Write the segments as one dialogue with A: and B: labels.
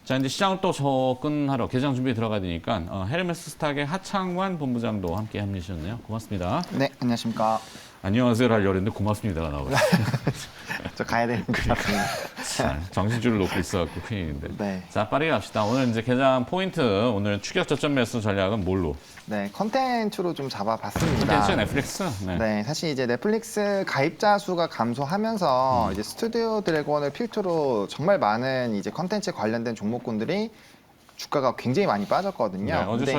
A: 자, 이제 시장을 또 접근하러 개장 준비에 들어가야 되니까 헤르메스 스탁의 하창관 본부장도 함께 합류하셨네요. 고맙습니다.
B: 네, 안녕하십니까.
A: 안녕하세요를 하려고 했는데 고맙습니다가 나오고
B: 저 가야 되는 것 같습니다.
A: 정신줄을 놓고 있어갖고 큰일인데.
B: 네.
A: 자, 빠르게 갑시다. 오늘 이제 개장 포인트, 오늘 추격 저점 매수 전략은 뭘로?
B: 네, 컨텐츠로 좀 잡아봤습니다.
A: 콘텐츠 넷플릭스?
B: 네, 사실 이제 넷플릭스 가입자 수가 감소하면서 이제 스튜디오 드래곤을 필두로 정말 많은 이제 컨텐츠 관련된 종목군들이 주가가 굉장히 많이 빠졌거든요.
A: 네, 어제
B: 근데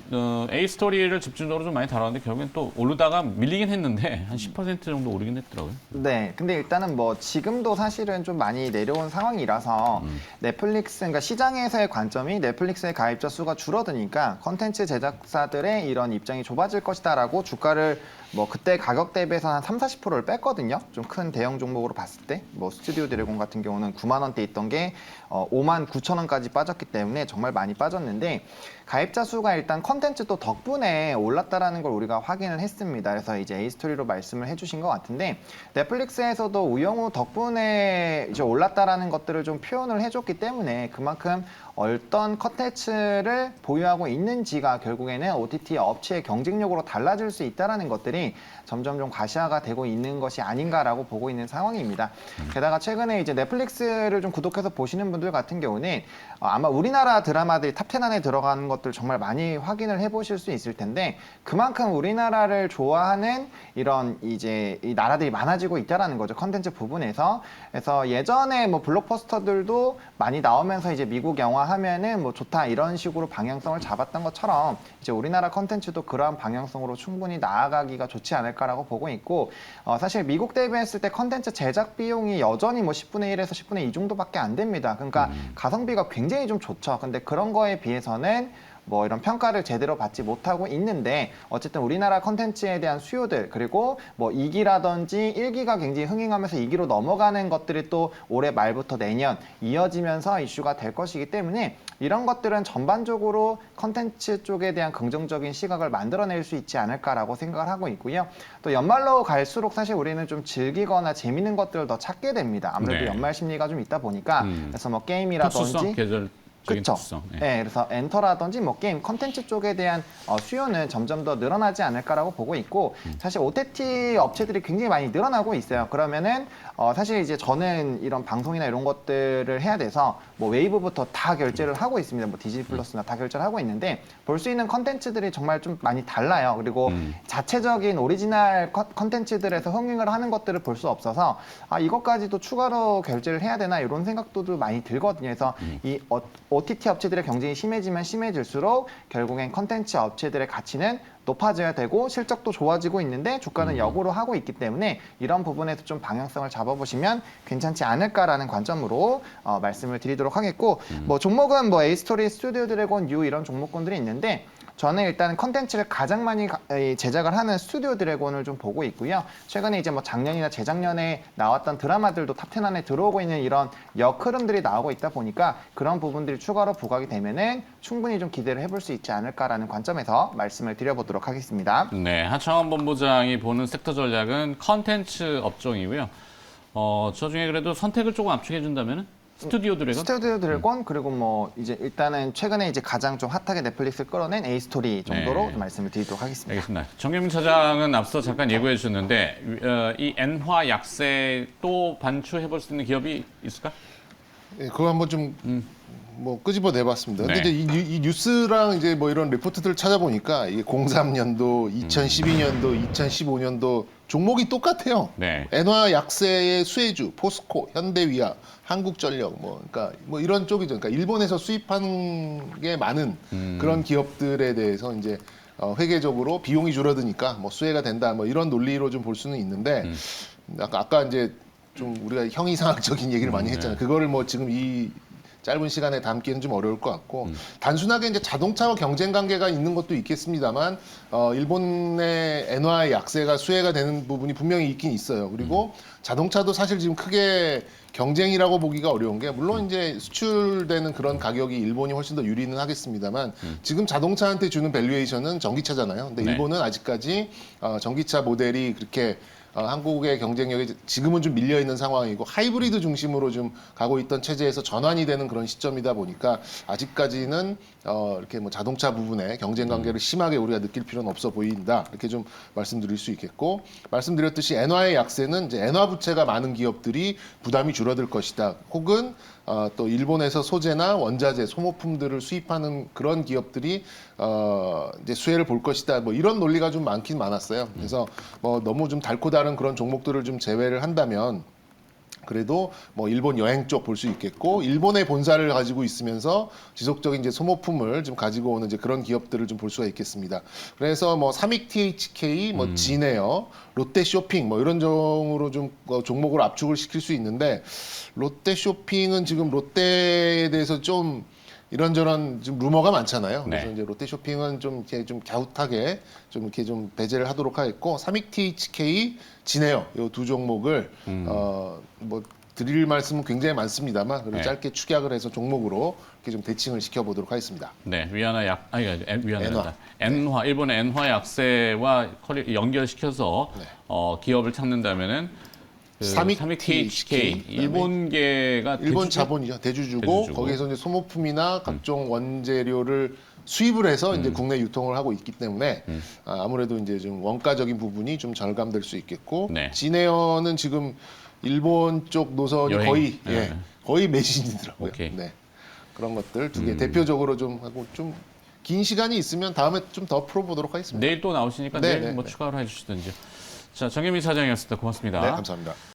A: 저희 A 스토리를 집중적으로 좀 많이 다뤘는데 결국엔 또 오르다가 밀리긴 했는데 한 10% 정도 오르긴 했더라고요.
B: 네, 근데 일단은 뭐 지금도 사실은 좀 많이 내려온 상황이라서 넷플릭스, 그러니까 시장에서의 관점이 넷플릭스의 가입자 수가 줄어드니까 컨텐츠 제작사들의 이런 입장이 좁아질 것이다라고 주가를 뭐 그때 가격 대비해서 한 30~40%를 뺐거든요. 좀 큰 대형 종목으로 봤을 때, 뭐 스튜디오 드래곤 같은 경우는 9만 원대 있던 게 59,000원까지 빠졌기 때문에 정말 많이 빠졌는데 가입자 수가 일단 컨텐츠도 덕분에 올랐다라는 걸 우리가 확인을 했습니다. 그래서 이제 A스토리로 말씀을 해주신 것 같은데 넷플릭스에서도 우영우 덕분에 이제 올랐다라는 것들을 좀 표현을 해줬기 때문에 그만큼 어떤 컨텐츠를 보유하고 있는지가 결국에는 OTT 업체의 경쟁력으로 달라질 수 있다는 것들이 점점 좀 가시화가 되고 있는 것이 아닌가라고 보고 있는 상황입니다. 게다가 최근에 이제 넷플릭스를 좀 구독해서 보시는 분들 같은 경우는 아마 우리나라 드라마들이 탑10 안에 들어가는 것들 정말 많이 확인을 해보실 수 있을 텐데 그만큼 우리나라를 좋아하는 이런 이제 이 나라들이 많아지고 있다라는 거죠. 컨텐츠 부분에서. 그래서 예전에 뭐 블록버스터들도 많이 나오면서 이제 미국 영화 하면은 뭐 좋다 이런 식으로 방향성을 잡았던 것처럼 이제 우리나라 컨텐츠도 그러한 방향성으로 충분히 나아가기가 좋지 않을까라고 보고 있고 사실 미국 대비했을 때 컨텐츠 제작 비용이 여전히 뭐 10분의 1에서 10분의 2 정도밖에 안 됩니다. 그러니까 가성비가 굉장히 좀 좋죠. 근데 그런 거에 비해서는 뭐 이런 평가를 제대로 받지 못하고 있는데 어쨌든 우리나라 컨텐츠에 대한 수요들 그리고 뭐 2기라든지 1기가 굉장히 흥행하면서 2기로 넘어가는 것들이 또 올해 말부터 내년 이어지면서 이슈가 될 것이기 때문에 이런 것들은 전반적으로 컨텐츠 쪽에 대한 긍정적인 시각을 만들어낼 수 있지 않을까라고 생각을 하고 있고요. 또 연말로 갈수록 사실 우리는 좀 즐기거나 재밌는 것들을 더 찾게 됩니다. 아무래도
A: 네.
B: 연말 심리가 좀 있다 보니까 그래서 뭐 게임이라든지
A: 특수성, 계절적인
B: 그렇죠.
A: 특수성. 네.
B: 네, 그래서 엔터라든지 뭐 게임 컨텐츠 쪽에 대한 수요는 점점 더 늘어나지 않을까라고 보고 있고 사실 OTT 업체들이 굉장히 많이 늘어나고 있어요. 그러면은 사실 이제 저는 이런 방송이나 이런 것들을 해야 돼서 뭐 웨이브부터 다 결제를 하고 있습니다. 뭐 디즈니 플러스나 다 결제를 하고 있는데 볼 수 있는 컨텐츠들이 정말 좀 많이 달라요. 그리고 자체적인 오리지널 컨텐츠들에서 흥행을 하는 것들을 볼 수 없어서 이것까지도 추가로 결제를 해야 되나 이런 생각도 많이 들거든요. 그래서 이 OTT 업체들의 경쟁이 심해지면 심해질수록 결국엔 컨텐츠 업체들의 가치는 높아져야 되고 실적도 좋아지고 있는데 주가는 역으로 하고 있기 때문에 이런 부분에서 좀 방향성을 잡아보시면 괜찮지 않을까라는 관점으로 말씀을 드리도록 하겠고 뭐 종목은 뭐 A스토리, 스튜디오 드래곤, U 이런 종목군들이 있는데 저는 일단 컨텐츠를 가장 많이 제작을 하는 스튜디오 드래곤을 좀 보고 있고요. 최근에 이제 뭐 작년이나 재작년에 나왔던 드라마들도 탑10 안에 들어오고 있는 이런 역흐름들이 나오고 있다 보니까 그런 부분들이 추가로 부각이 되면은 충분히 좀 기대를 해볼 수 있지 않을까라는 관점에서 말씀을 드려보도록 하겠습니다.
A: 네, 하창원 본부장이 보는 섹터 전략은 컨텐츠 업종이고요. 저 중에 그래도 선택을 조금 압축해 준다면은 스튜디오 드래곤?
B: 스튜디오 드래곤 그리고 뭐 이제 일단은 최근에 이제 가장 좀 핫하게 넷플릭스를 끌어낸 A 스토리 정도로
A: 네.
B: 말씀을 드리도록 하겠습니다.
A: 알겠습니다. 정경민 차장은 앞서 잠깐 예고해 주셨는데 이 엔화 약세 또 반추해 볼 수 있는 기업이 있을까?
C: 예, 그거 한번 좀 뭐 끄집어 내봤습니다. 근데
A: 네.
C: 이제 이 뉴스랑 이제 뭐 이런 리포트들 찾아보니까 이게 03년도, 2012년도, 2015년도 종목이 똑같아요.
A: 네.
C: 엔화 약세의 수혜주, 포스코, 현대위아, 한국전력, 뭐 그러니까 뭐 이런 쪽이죠. 그러니까 일본에서 수입하는 게 많은 그런 기업들에 대해서 이제 회계적으로 비용이 줄어드니까 뭐 수혜가 된다, 뭐 이런 논리로 좀 볼 수는 있는데 아까 이제 좀 우리가 형이상학적인 얘기를 많이 했잖아요. 그거를 뭐 지금 이 짧은 시간에 담기는 좀 어려울 것 같고 단순하게 이제 자동차와 경쟁 관계가 있는 것도 있겠습니다만 일본의 엔화의 약세가 수혜가 되는 부분이 분명히 있긴 있어요. 그리고 자동차도 사실 지금 크게 경쟁이라고 보기가 어려운 게 물론 이제 수출되는 그런 가격이 일본이 훨씬 더 유리는 하겠습니다만 지금 자동차한테 주는 밸류에이션은 전기차잖아요. 근데
A: 네.
C: 일본은 아직까지 전기차 모델이 그렇게 한국의 경쟁력이 지금은 좀 밀려 있는 상황이고 하이브리드 중심으로 좀 가고 있던 체제에서 전환이 되는 그런 시점이다 보니까 아직까지는 이렇게 뭐 자동차 부분에 경쟁 관계를 심하게 우리가 느낄 필요는 없어 보인다. 이렇게 좀 말씀드릴 수 있겠고, 말씀드렸듯이 엔화의 약세는 이제 엔화 부채가 많은 기업들이 부담이 줄어들 것이다. 혹은 또 일본에서 소재나 원자재, 소모품들을 수입하는 그런 기업들이 이제 수혜를 볼 것이다. 뭐 이런 논리가 좀 많긴 많았어요. 그래서 뭐 너무 좀 달고 다른 그런 종목들을 좀 제외를 한다면 그래도 뭐 일본 여행 쪽 볼 수 있겠고, 일본의 본사를 가지고 있으면서 지속적인 이제 소모품을 좀 가지고 오는 이제 그런 기업들을 좀 볼 수가 있겠습니다. 그래서 뭐 삼익 THK, 뭐 진에어, 롯데 쇼핑 뭐 이런 종으로 좀 종목을 압축을 시킬 수 있는데, 롯데 쇼핑은 지금 롯데에 대해서 좀 이런저런 좀 루머가 많잖아요. 그래서
A: 네.
C: 이제 롯데 쇼핑은 좀 이렇게 좀 갸웃하게 좀 이렇게 좀 배제를 하도록 하겠고, 삼익 THK, 진에어 이 두 종목을 뭐 드릴 말씀은 굉장히 많습니다만 그래도
A: 네.
C: 짧게 축약을 해서 종목으로 이렇게 좀 대칭을 시켜보도록 하겠습니다.
A: 네, 위안화 약, 아니, 위안화다.
C: 엔화.
A: 엔화, 일본의 엔화 약세와 연결시켜서
C: 네.
A: 기업을 찾는다면은 그
C: 삼익
A: 삼익
C: THK,
A: THK, 일본계가
C: 일본
A: 대주주?
C: 자본이죠. 대주주고,
A: 대주주고.
C: 거기에서 이제 소모품이나 각종 원재료를 수입을 해서 이제 국내 유통을 하고 있기 때문에 아무래도 이제 좀 원가적인 부분이 좀 절감될 수 있겠고,
A: 네.
C: 진에어는 지금 일본 쪽 노선이
A: 여행.
C: 거의
A: 네.
C: 거의 매진이더라고요.
A: 오케이.
C: 네. 그런 것들 두 개 대표적으로 좀 하고, 좀 긴 시간이 있으면 다음에 좀 더 풀어보도록 하겠습니다.
A: 내일 또 나오시니까
C: 네,
A: 내일
C: 네,
A: 뭐
C: 네.
A: 추가로 해주시든지. 자, 정혜민 사장이었습니다. 고맙습니다.
C: 네, 감사합니다.